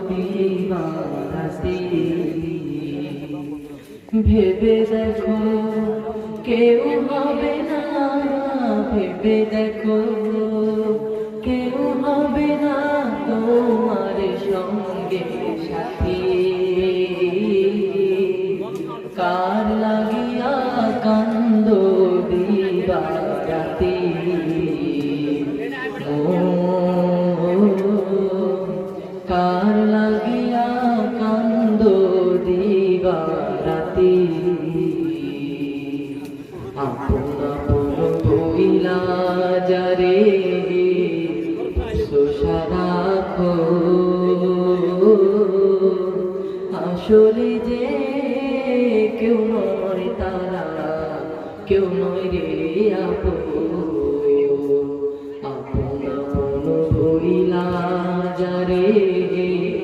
দিবারাতি ভেবে দেখো কেউ হবে না, ভেবে দেখো কেউ হবে না তোমার সঙ্গে সাথী। কার লাগিয়া কান্দ দিবারাতি, কার লাগিয়া কান্দ দিবারাতি। আপন আপন বইলা যারে শোষা রাখো, আসলে যে কেউ নয় তারা, কেউ নয় রে আপন।